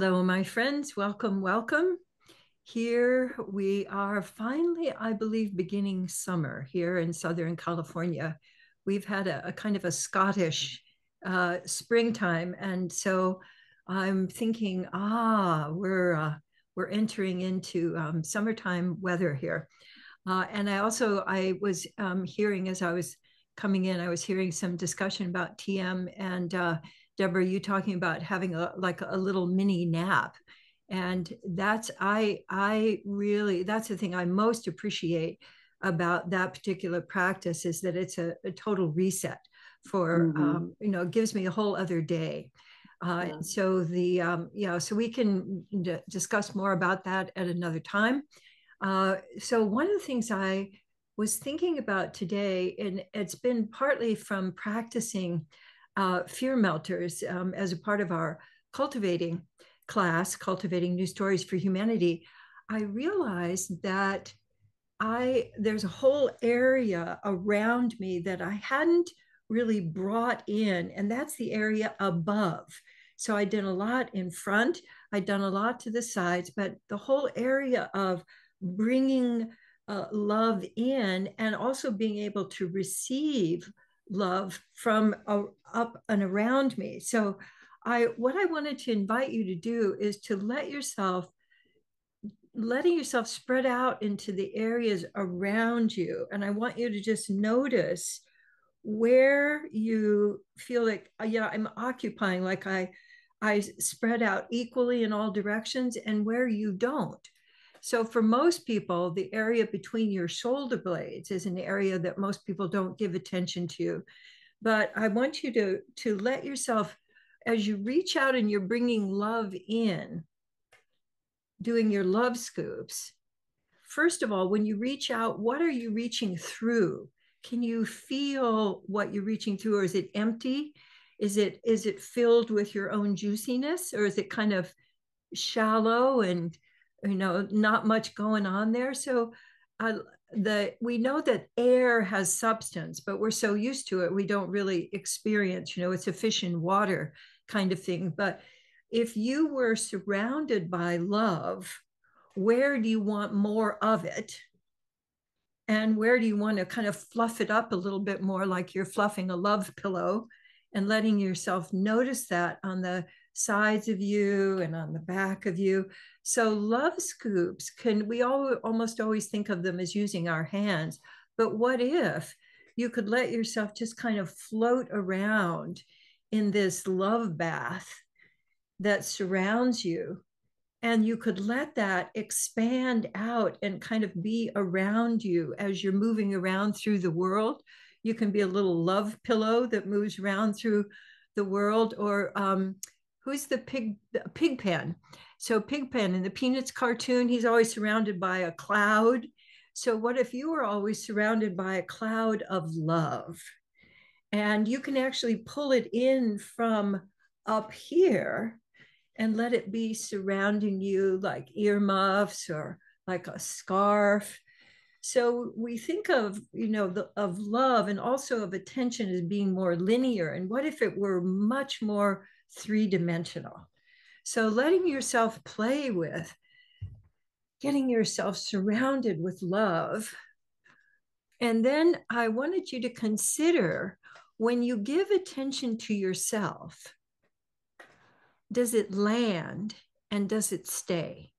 Hello, my friends. Welcome, welcome. Here we are finally, I believe, beginning summer here in Southern California. We've had a kind of a Scottish springtime, and so I'm thinking, we're entering into summertime weather here. And I was hearing as I was coming in, I was hearing some discussion about TM and Deborah, you talking about having a little mini nap. And I really, that's the thing I most appreciate about that particular practice is that it's a total reset for, Hmm. it gives me a whole other day. Yeah. So we can discuss more about that at another time. So one of the things I was thinking about today, and it's been partly from practicing fear melters as a part of our cultivating class, cultivating new stories for humanity. I realized that there's a whole area around me that I hadn't really brought in, and that's the area above. So I did a lot in front, I'd done a lot to the sides, but the whole area of bringing love in and also being able to receive love from up and around me. So what I wanted to invite you to do is to letting yourself spread out into the areas around you. And I want you to just notice where you feel like, yeah, I'm occupying, like I spread out equally in all directions, and where you don't. So for most people, the area between your shoulder blades is an area that most people don't give attention to. But I want you to let yourself, as you reach out and you're bringing love in, doing your love scoops. First of all, when you reach out, what are you reaching through? Can you feel what you're reaching through, or is it empty? Is it filled with your own juiciness, or is it kind of shallow and not much going on there? So we know that air has substance, but we're so used to it we don't really experience, it's a fish in water kind of thing. But if you were surrounded by love, where do you want more of it? And where do you want to kind of fluff it up a little bit more, like you're fluffing a love pillow, and letting yourself notice that on the sides of you and on the back of you? So love scoops, we all almost always think of them as using our hands, but what if you could let yourself just kind of float around in this love bath that surrounds you, and you could let that expand out and kind of be around you as you're moving around through the world. You can be a little love pillow that moves around through the world. Or who's the Pigpen? So Pigpen in the Peanuts cartoon, he's always surrounded by a cloud. So what if you were always surrounded by a cloud of love, and you can actually pull it in from up here and let it be surrounding you like earmuffs or like a scarf. So we think of, of love and also of attention as being more linear. And what if it were much more three-dimensional? So letting yourself play with getting yourself surrounded with love. And then I wanted you to consider, when you give attention to yourself, does it land and does it stay?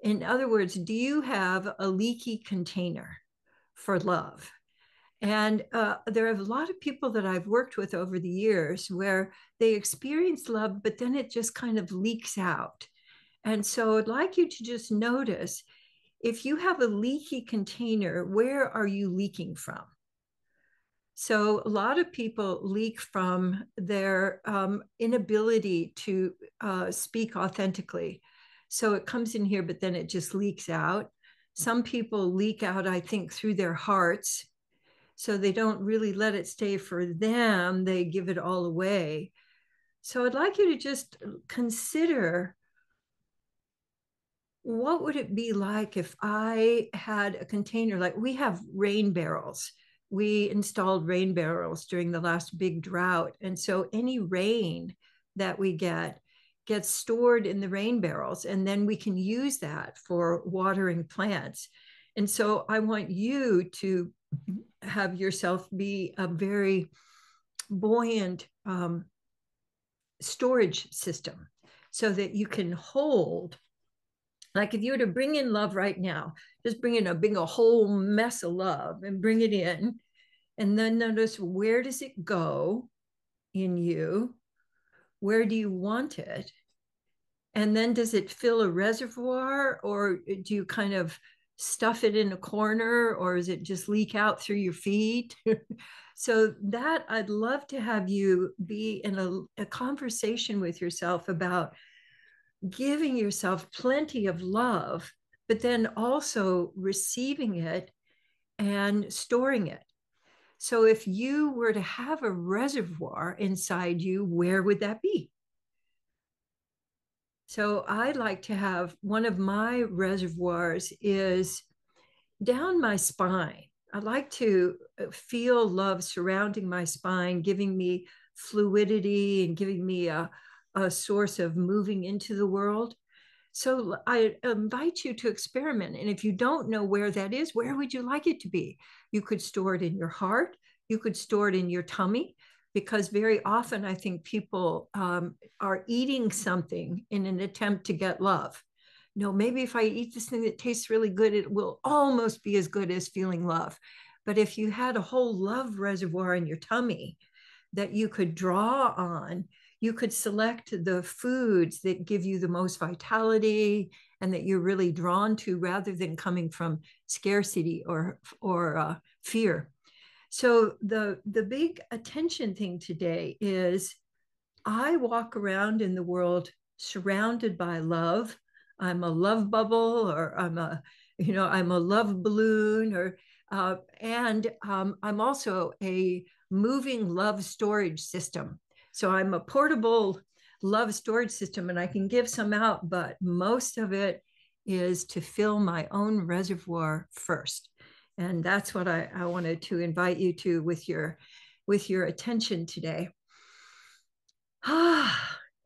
In other words, do you have a leaky container for love? And there are a lot of people that I've worked with over the years where they experience love, but then it just kind of leaks out. And so I'd like you to just notice, if you have a leaky container, where are you leaking from? So a lot of people leak from their inability to speak authentically. So it comes in here, but then it just leaks out. Some people leak out, I think, through their hearts. So they don't really let it stay for them. They give it all away. So I'd like you to just consider, what would it be like if I had a container? Like, we have rain barrels. We installed rain barrels during the last big drought. And so any rain that we get gets stored in the rain barrels, and then we can use that for watering plants. And so I want you to have yourself be a very buoyant storage system so that you can hold. Like if you were to bring in love right now, just bring in a whole mess of love and bring it in, and then notice, where does it go in you? Where do you want it? And then does it fill a reservoir, or do you kind of stuff it in a corner, or does it just leak out through your feet? So that I'd love to have you be in a conversation with yourself about giving yourself plenty of love, but then also receiving it and storing it. So if you were to have a reservoir inside you, where would that be? So I like to have, one of my reservoirs is down my spine. I like to feel love surrounding my spine, giving me fluidity and giving me a source of moving into the world. So I invite you to experiment. And if you don't know where that is, where would you like it to be? You could store it in your heart. You could store it in your tummy, because very often I think people are eating something in an attempt to get love. No, maybe if I eat this thing that tastes really good, it will almost be as good as feeling love. But if you had a whole love reservoir in your tummy that you could draw on, you could select the foods that give you the most vitality and that you're really drawn to, rather than coming from scarcity or fear. So the big attention thing today is, I walk around in the world surrounded by love. I'm a love bubble, or I'm a love balloon, and I'm also a moving love storage system. So I'm a portable love storage system, and I can give some out, but most of it is to fill my own reservoir first. And that's what I wanted to invite you to with your attention today.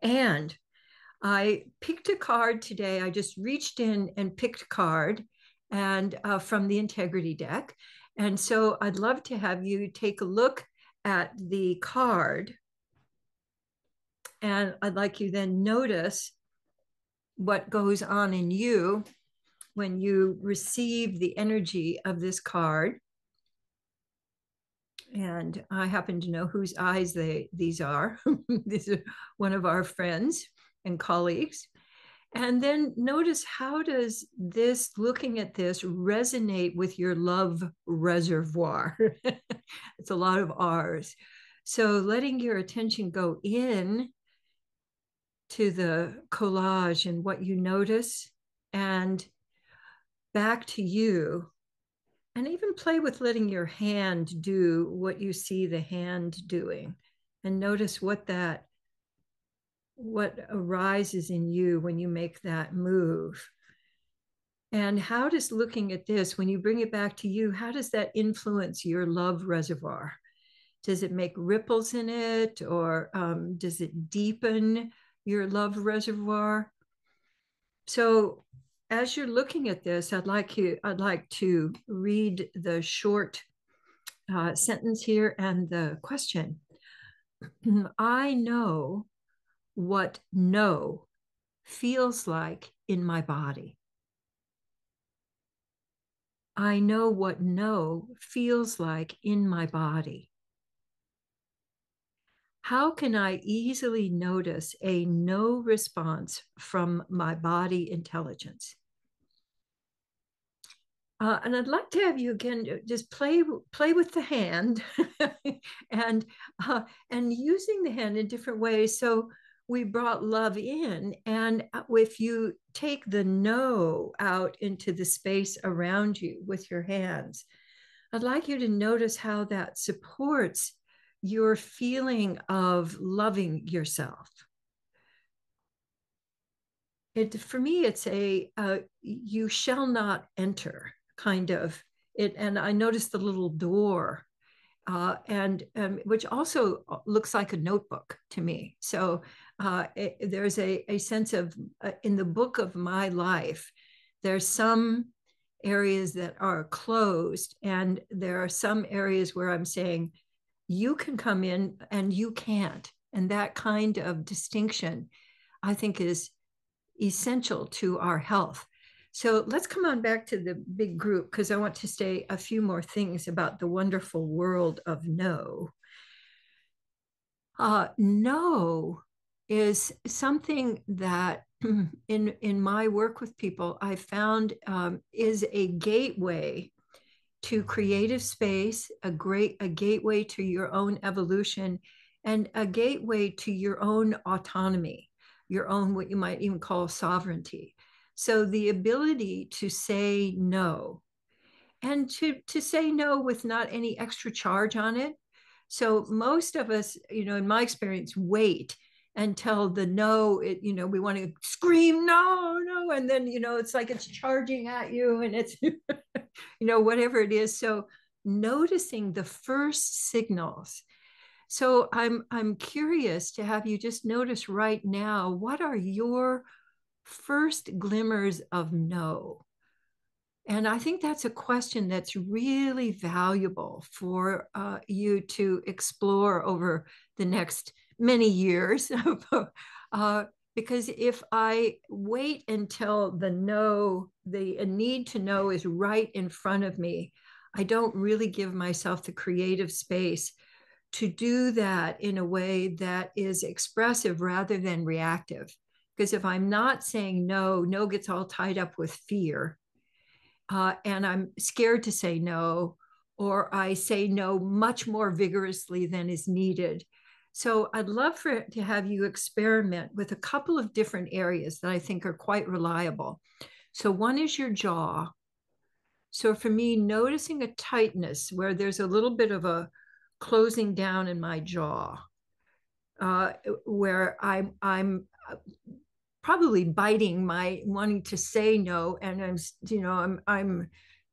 And I picked a card today. I just reached in and picked a card, and from the integrity deck. And so I'd love to have you take a look at the card. And I'd like you then notice what goes on in you when you receive the energy of this card. And I happen to know whose eyes these are. These are one of our friends and colleagues. And then notice, how does this, looking at this, resonate with your love reservoir? It's a lot of R's. So letting your attention go in to the collage and what you notice, and back to you. And even play with letting your hand do what you see the hand doing, and notice what arises in you when you make that move. And how does looking at this, when you bring it back to you, how does that influence your love reservoir? Does it make ripples in it, or does it deepen your love reservoir? So as you're looking at this, I'd like to read the short sentence here and the question. I know what no feels like in my body. I know what no feels like in my body. How can I easily notice a no response from my body intelligence? And I'd like to have you again just play with the hand and using the hand in different ways. So we brought love in, and if you take the no out into the space around you with your hands, I'd like you to notice how that supports your feeling of loving yourself. For me, it's a you shall not enter kind of it. And I noticed the little door, and which also looks like a notebook to me. So There's a sense of, in the book of my life, there's some areas that are closed, and there are some areas where I'm saying, you can come in and you can't. And that kind of distinction, I think, is essential to our health. So let's come on back to the big group, because I want to say a few more things about the wonderful world of no. No is something that in my work with people, I found is a gateway to creative space, a gateway to your own evolution, and a gateway to your own autonomy, your own what you might even call sovereignty. So the ability to say no, and to say no with not any extra charge on it. So most of us, in my experience, wait until the no, we want to scream no, no, and then it's like it's charging at you, and it's whatever it is. So noticing the first signals. So I'm curious to have you just notice right now, what are your first glimmers of no? And I think that's a question that's really valuable for you to explore over the next many years. Because if I wait until the no, the need to know is right in front of me, I don't really give myself the creative space to do that in a way that is expressive rather than reactive. Because if I'm not saying no, no gets all tied up with fear, and I'm scared to say no, or I say no much more vigorously than is needed. So I'd love to have you experiment with a couple of different areas that I think are quite reliable. So one is your jaw. So for me, noticing a tightness where there's a little bit of a closing down in my jaw, uh, where I'm probably biting my wanting to say no, and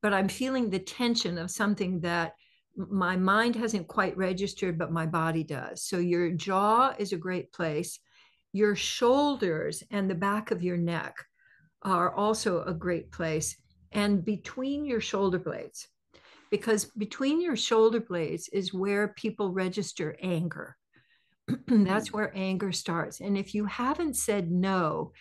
but I'm feeling the tension of something that my mind hasn't quite registered, but my body does. So your jaw is a great place. Your shoulders and the back of your neck are also a great place, and between your shoulder blades, because between your shoulder blades is where people register anger. That's where anger starts. And if you haven't said no,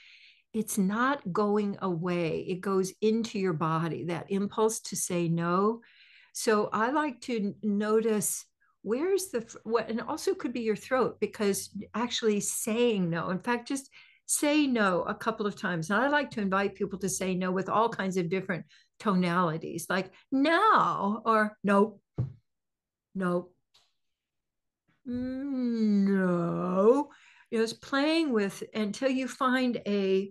it's not going away. It goes into your body, that impulse to say no. So I like to notice where's the what, and also could be your throat, because actually saying no, in fact, just say no a couple of times. And I like to invite people to say no with all kinds of different tonalities, like no, or nope, nope, no. It's playing with until you find a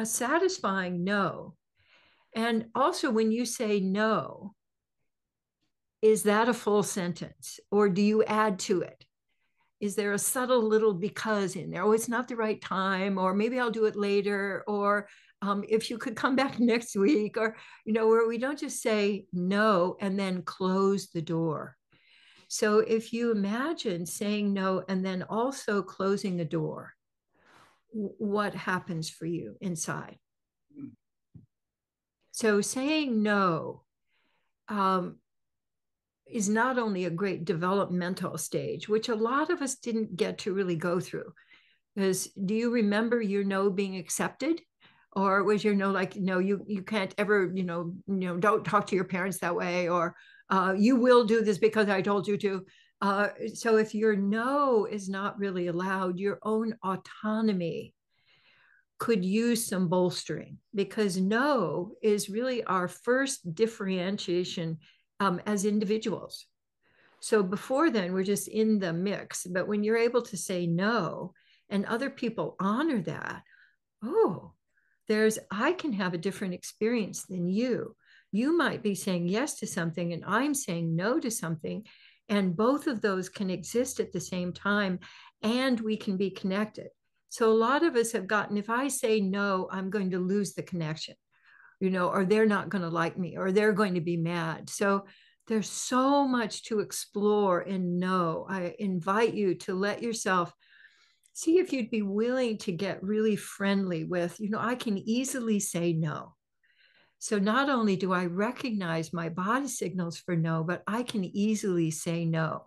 satisfying no. And also, when you say no, is that a full sentence, or do you add to it? Is there a subtle little because in there? Oh, it's not the right time, or maybe I'll do it later, or if you could come back next week, or, where we don't just say no and then close the door. So if you imagine saying no and then also closing the door, what happens for you inside? So saying no is not only a great developmental stage, which a lot of us didn't get to really go through. Because do you remember your no being accepted? Or was your no like, no, you can't ever, don't talk to your parents that way, or you will do this because I told you to. So if your no is not really allowed, your own autonomy could use some bolstering, because no is really our first differentiation as individuals. So before then, we're just in the mix. But when you're able to say no and other people honor that, oh, I can have a different experience than you. You might be saying yes to something and I'm saying no to something. And both of those can exist at the same time, and we can be connected. So a lot of us have gotten, if I say no, I'm going to lose the connection, or they're not going to like me, or they're going to be mad. So there's so much to explore in no. I invite you to let yourself see if you'd be willing to get really friendly with, I can easily say no. So not only do I recognize my body signals for no, but I can easily say no.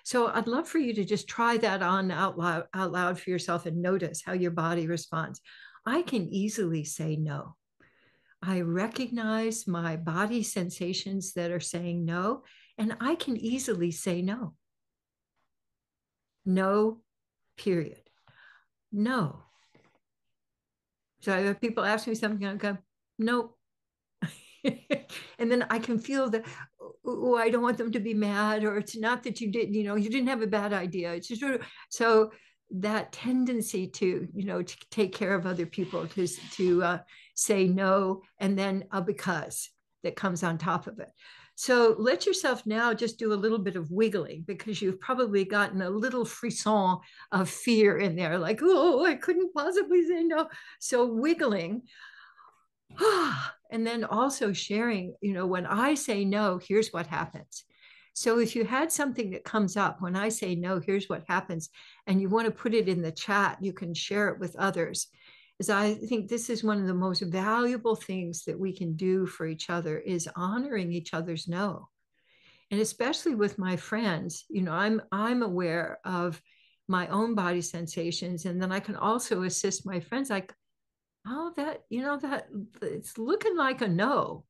So I'd love for you to just try that on out loud for yourself and notice how your body responds. I can easily say no. I recognize my body sensations that are saying no, and I can easily say no. No, period. No. So if people ask me something, I go, no. And then I can feel that, oh, I don't want them to be mad, or it's not that you didn't, you didn't have a bad idea. It's just so that tendency to, to take care of other people, to say no, and then a because that comes on top of it. So let yourself now just do a little bit of wiggling, because you've probably gotten a little frisson of fear in there, like, oh, I couldn't possibly say no. So wiggling. And then also sharing, when I say no, here's what happens. So if you had something that comes up, when I say no, here's what happens, and you want to put it in the chat, you can share it with others. As I think this is one of the most valuable things that we can do for each other, is honoring each other's no. And especially with my friends, I'm aware of my own body sensations, and then I can also assist my friends, like, oh, that it's looking like a no.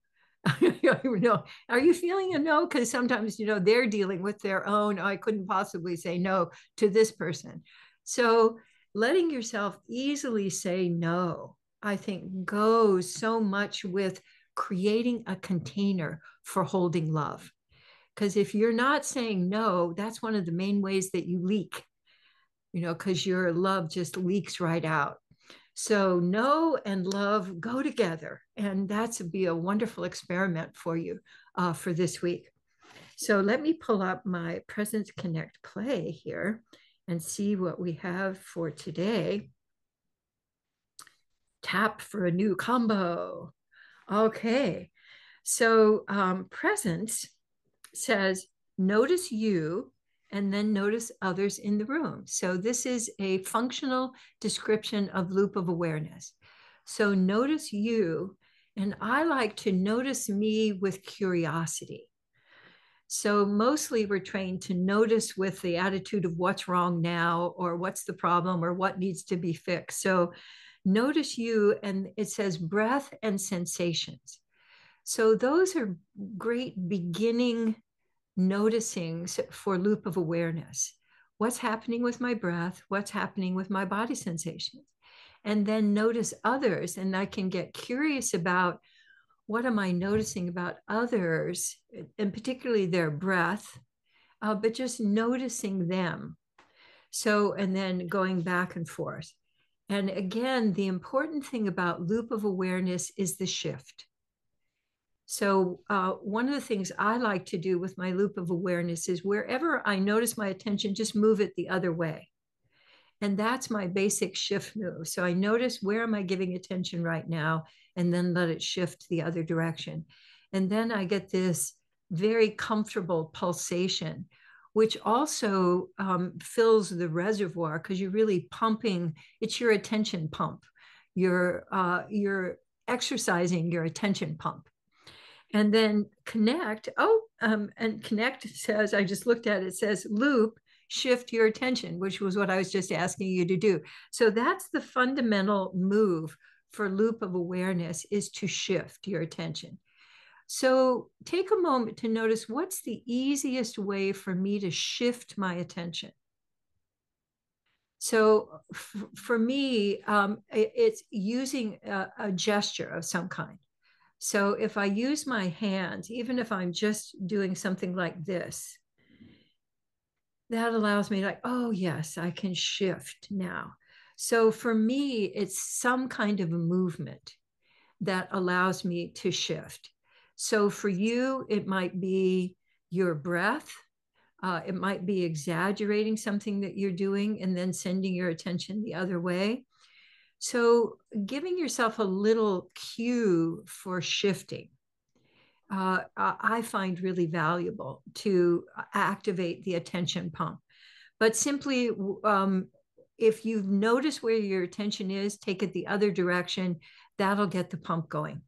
Are you feeling a no? Because sometimes, they're dealing with their own, I couldn't possibly say no to this person. So letting yourself easily say no, I think, goes so much with creating a container for holding love. Because if you're not saying no, that's one of the main ways that you leak, because your love just leaks right out. So no and love go together, and that's be a wonderful experiment for you for this week. So let me pull up my Presence Connect play here and see what we have for today. Tap for a new combo. Okay, so Presence says, notice you and then notice others in the room. So this is a functional description of loop of awareness. So notice you, and I like to notice me with curiosity. So mostly we're trained to notice with the attitude of what's wrong now, or what's the problem, or what needs to be fixed. So notice you, and it says breath and sensations. So those are great beginning noticing for loop of awareness. What's happening with my breath? What's happening with my body sensations? And then notice others. And I can get curious about, what am I noticing about others, and particularly their breath, but just noticing them. So, and then going back and forth. And again, the important thing about loop of awareness is the shift. So one of the things I like to do with my loop of awareness is, wherever I notice my attention, just move it the other way. And that's my basic shift move. So I notice, where am I giving attention right now, and then let it shift the other direction. And then I get this very comfortable pulsation, which also fills the reservoir, because you're really pumping. It's your attention pump. You're exercising your attention pump. And then connect. And connect says, I just looked at it, says loop, shift your attention, which was what I was just asking you to do. So that's the fundamental move for loop of awareness, is to shift your attention. So take a moment to notice, what's the easiest way for me to shift my attention? So for me, it's using a gesture of some kind. So if I use my hands, even if I'm just doing something like this, that allows me, like, oh yes, I can shift now. So for me, it's some kind of a movement that allows me to shift. So for you, it might be your breath. It might be exaggerating something that you're doing and then sending your attention the other way. So giving yourself a little cue for shifting, I find really valuable to activate the attention pump. But simply if you've noticed where your attention is, take it the other direction. That'll get the pump going.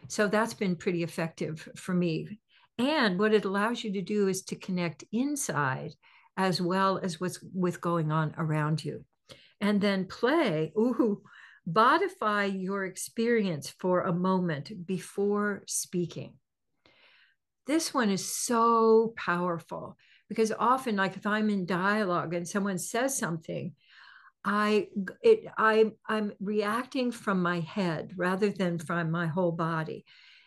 So that's been pretty effective for me. And what it allows you to do is to connect inside as well as what's with going on around you. And then play, bodify your experience for a moment before speaking. This one is so powerful because often, like if I'm in dialogue and someone says something, I'm reacting from my head rather than from my whole body.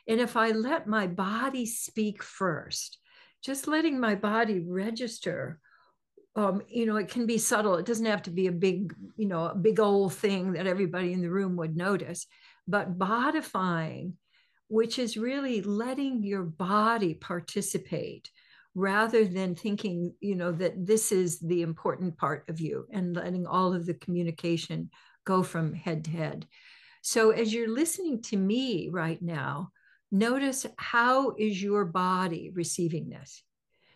And if I let my body speak first, just letting my body register, it can be subtle. It doesn't have to be a big old thing that everybody in the room would notice, but bodifying, which is really letting your body participate rather than thinking, that this is the important part of you and letting all of the communication go from head to head. So as you're listening to me right now, notice how is your body receiving this?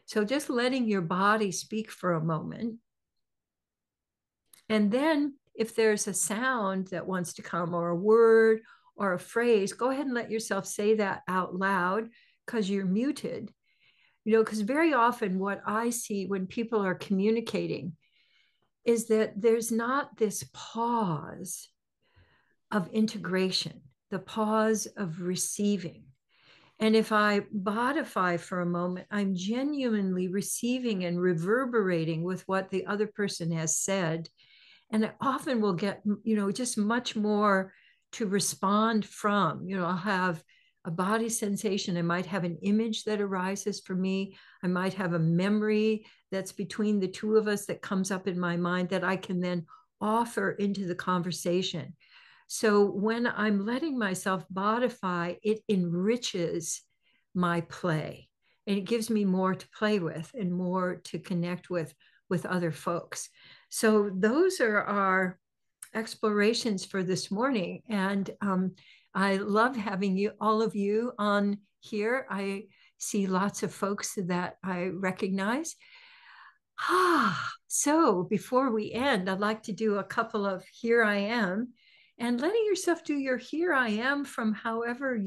So just letting your body speak for a moment. And then if there's a sound that wants to come or a word or a phrase, go ahead and let yourself say that out loud because you're muted. Because very often what I see when people are communicating is that there's not this pause of integration, the pause of receiving. And if I bodify for a moment, I'm genuinely receiving and reverberating with what the other person has said. And I often will get, just much more to respond from. I'll have a body sensation. I might have an image that arises for me. I might have a memory that's between the two of us that comes up in my mind that I can then offer into the conversation. So when I'm letting myself bodify, it enriches my play and it gives me more to play with and more to connect with other folks. So those are our explorations for this morning. And I love having all of you on here. I see lots of folks that I recognize. So before we end, I'd like to do a couple of here I am and letting yourself do your here I am from however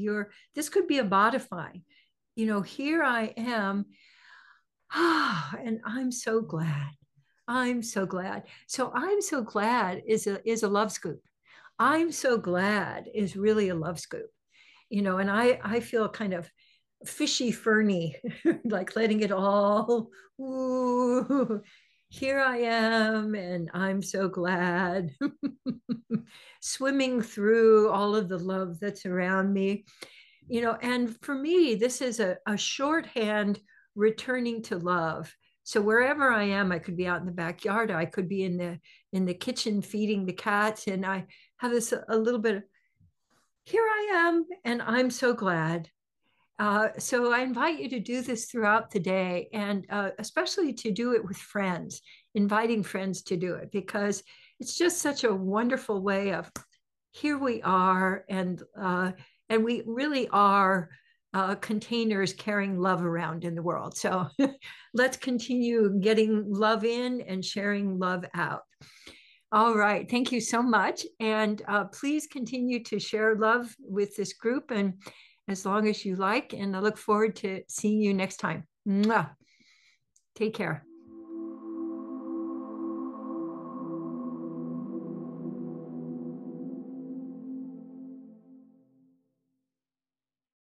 this could be a bodifying, here I am. And I'm so glad. I'm so glad. So I'm so glad is a love scoop. I'm so glad is really a love scoop, and I feel kind of fishy ferny, like letting it all, ooh, here I am, and I'm so glad, swimming through all of the love that's around me, and for me, this is a shorthand returning to love. So wherever I am, I could be out in the backyard, I could be in the kitchen feeding the cats, and I have this a little bit of here I am, and I'm so glad. So I invite you to do this throughout the day, and especially to do it with friends, inviting friends to do it, because it's just such a wonderful way of here we are, and we really are containers carrying love around in the world. So let's continue getting love in and sharing love out. All right. Thank you so much. And please continue to share love with this group and as long as you like. And I look forward to seeing you next time. Mwah. Take care.